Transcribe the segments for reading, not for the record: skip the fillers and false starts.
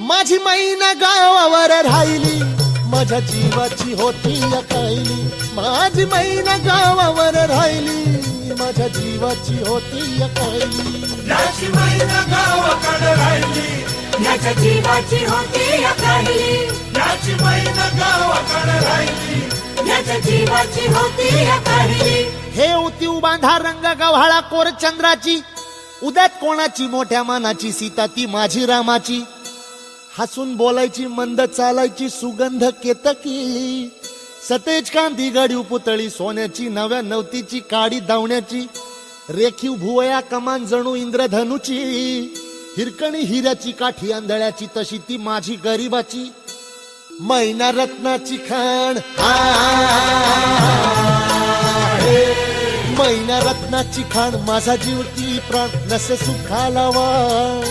माझी मैना गावावर राहिली, माझ्या जीवाची होती अकाईली. माझी मैना गावावर राहिली, माझ्या जीवाची होती अकाईली. याची मैना गावाकडे राहिली, याच्या जीवाची होती अकाहिली. याची मैना गावाकडे राहिली, याच्या जीवाची होती अकाहिली. हे उतीव बांधा रंग गव्हाळा कोर चंद्राची, उद्यात कोणाची मोठ्या मानाची, सीता ती माझी रामाची. हसून बोलायची, मंद चालायची, सुगंध केतकी. सतेज कांदी गडीव पुतळी, सोन्याची नव्या नवतीची, काडी दावण्याची. रेखीव भुवया कमान जणू इंद्रधनुची, हिरकणी हिऱ्याची, काठी आंधळ्याची, तशी ती माझी गरीबाची. मैना रत्नाची खाण, मैना रत्नाची खाण, माझा जीव ती प्राण, नसे सुखाला वाण.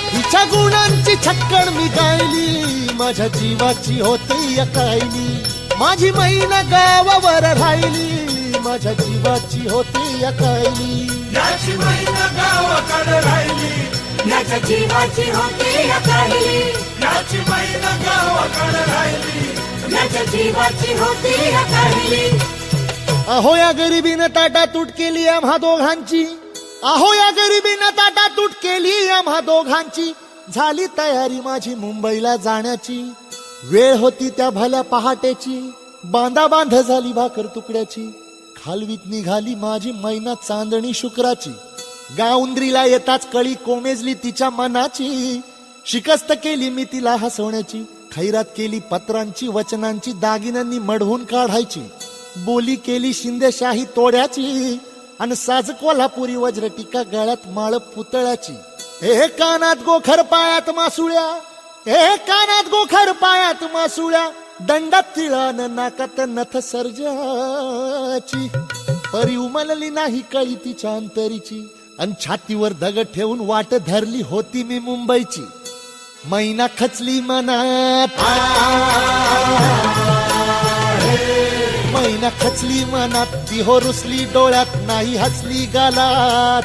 हिच्या गुणांची छक्कण मी गायली, माझ्या जीवाची होती अकाईली. माझी मैना गावावर राहिली, माझ्या जीवाची होती अकाईली. याची मैना गावाकडे राहिली, याच्या जीवाची होती अकाहिली. याची मैना गावाकडे राहिली, याच्या जीवाची होती अकाहिली. अहो या गरिबीनं ताटा तूट केली आम्हा दोघांची, अहो या गरिबीनं ताटा तूट केली आम्हा दोघांची. झाली तयारी माझी मुंबईला जाण्याची, वेळ होती त्या भल्या पहाटेची. बांधा बांध झाली भाकर तुकड्याची, खालवीत निघाली माझी मैना चांदणी शुक्राची. गाउंद्रीला येताच कळी कोमेजली तिच्या मनाची, शिकस्त केली मी तिला हसवण्याची. खैरात केली पत्रांची वचनांची, दागिन्यांनी मढवून काढायची. बोली केली शिंदेशाही तोड्याची, आणि साज कोल्हापुरी वज्रटिका गळ्यात माळ पुतळ्याची. हे कानात गोखर पायात मासुळ्या, हे कानात गोखर पायात मासुळ्या, दंडात तिळान नाकात नथ सर्जाची. परी उमलली नाही कळी तिच्या अंतरीची, अन छातीवर दगड ठेवून वाट धरली होती मी मुंबईची. मैना खचली मनात, मैना खचली मनात, ती हो रुसली डोळ्यात, नाही हसली गालात.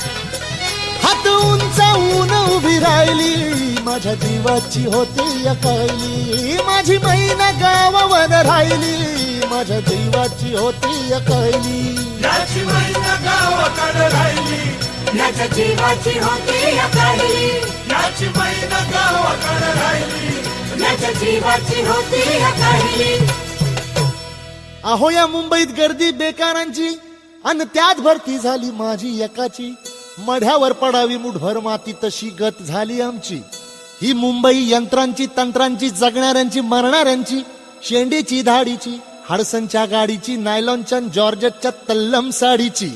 हात उंचावून उभी राहिली, माझ्या जीवाची होती अकाईली. माझी मैना गावावर राहिली, माझ्या जीवाची होती अकाईली. याची मैना गावाकडे राहिली, याच्या जीवाची होती अकाहिली. याची मैना गावाकडे राहिली, याच्या जीवाची होती अकाहिली. अहो या मुंबईत गर्दी बेकारांची, अन त्यात भरती झाली माझी एकाची. मढ्यावर पडावी मुठभर माती, तशी गत झाली आमची. ही मुंबई यंत्रांची तंत्रांची, जगणाऱ्यांची मरणाऱ्यांची, शेंडीची धाडीची, हाडसनच्या गाडीची, नायलॉनच्या जॉर्जटच्या तल्लम साडीची,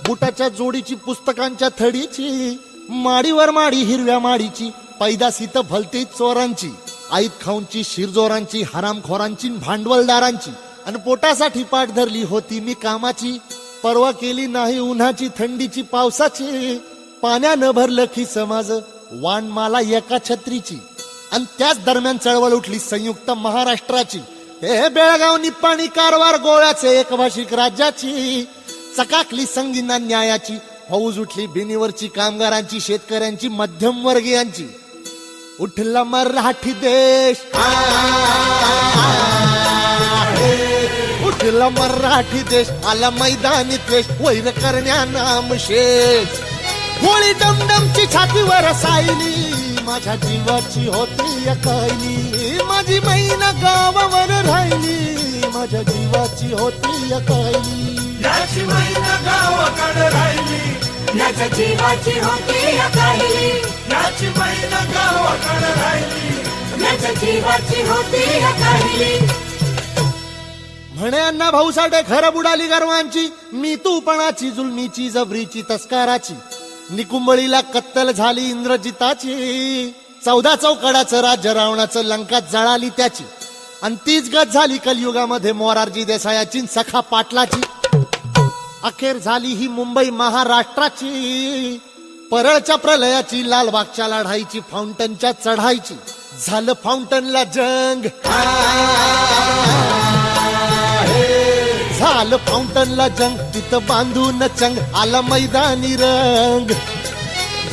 बुटाच्या जोडीची, पुस्तकांच्या थडीची. माडीवर माडी हिरव्या माडीची, पैदासीत भलती चोरांची, आईत खाऊनची, शिरजोरांची, हरामखोरांची, भांडवलदारांची. आणि पोटासाठी पाठ धरली होती मी कामाची. परवा केली नाही उन्हाची, थंडीची, पावसाची. पाण्यानं भरलं खिस माझ, वाण मला एका छत्रीची. आणि त्याच दरम्यान चळवळ उठली संयुक्त महाराष्ट्राची. हे बेळगाव निप्पाणी कारवार गोव्याचे एकभाषिक राज्याची. चकाकली संगीना न्यायाची, फौज उठली बिनीवरची, कामगारांची, शेतकऱ्यांची, मध्यमवर्गीयांची. उठला मराठी देश, उठला मराठी देश, आला मैदानी द्वेष, वैर करण्या नाम शेष. गोळी डमडमची छातीवर सायली, माझ्या जीवाची होती अकाईली. माझी मैना गावावर राहिली, माझ्या जीवाची होती अकाईली. याची मैना गावाकडे राहिली, याच्या जीवाची होती अकाहिली. याची मैना गावाकडे राहिली, याच्या जीवाची होती अकाहिली. म्हणे अण्णा भाऊ साठे खरं बुडाली गर्वांची, मी तूपणाची, जुलमीची, जबरीची, तस्काराची. निकुंबळीला कत्तल झाली इंद्रजिताची. 14 चौकडाचं राज्य रावणाचं, लंकात जळाली त्याची. आणि तीच गत झाली कलयुगामध्ये मोरारजी देसायाची, सखा पाटलाची. अखेर झाली ही मुंबई महाराष्ट्राची. परळच्या प्रलयाची, लालबागच्या लढाईची, फाउंटनच्या चढाईची. झालं फाउंटनला जंग, झालं फाउंटनला जंग, तिथं बांधून चंग, आला मैदानी रंग.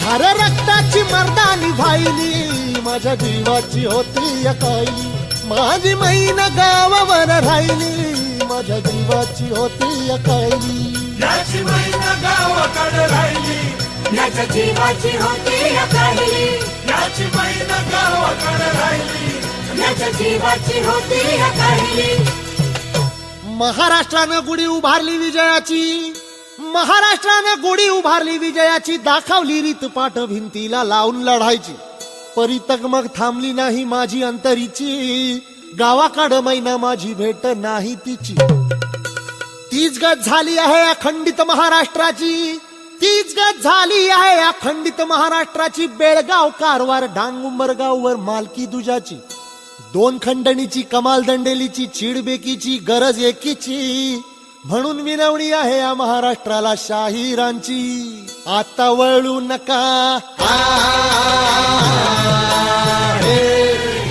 धार रक्ताची मर्दानी व्हायली माझ्या जीवाची होती अकायली माझी मैन गावावर राहिली माझ्या जीवाची होती अकायली याची मैन गावाकडे राहिली याच्या जीवाची होती अकाहिली याची मैन गावाकडे राहिली याच्या जीवाची होती अकाहिली महाराष्ट्रानं गुढी उभारली विजयाची महाराष्ट्रानं गुढी उभारली विजयाची दाखवली रीत पाठ भिंतीला लावून लढायची परी तगमग थांबली नाही माझी अंतरीची गावाकडं मैना माझी भेट नाही तिची तीच गत झाली आहे अखंडित महाराष्ट्राची तीच गत झाली आहे अखंडित महाराष्ट्राची बेळगाव कारवार डांग उंबरगाववर मालकी दुजाची दोन खंडणीची कमाल दंडेलीची चिडबेकीची गरज एकीची म्हणून विनवणी आहे या महाराष्ट्राला शाहिरांची आता वळू नका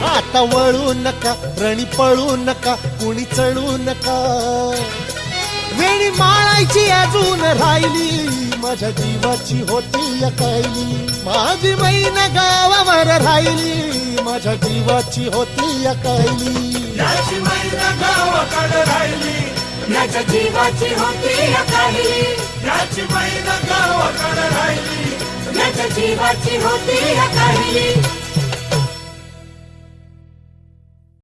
आता वळू नका रणी पळू नका कुणी चढू नका वेणी माळायची अजून राहिली माझ्या जीवाची होती अकायली माझी मैन गावावर राहिली माझ्या जीवाची होती अकायली याची मैन गावाकडे राहिली याच्या जीवाची होती अकाहिली याची मैन गावाकडे राहिली याच्या जीवाची होती अकाहिली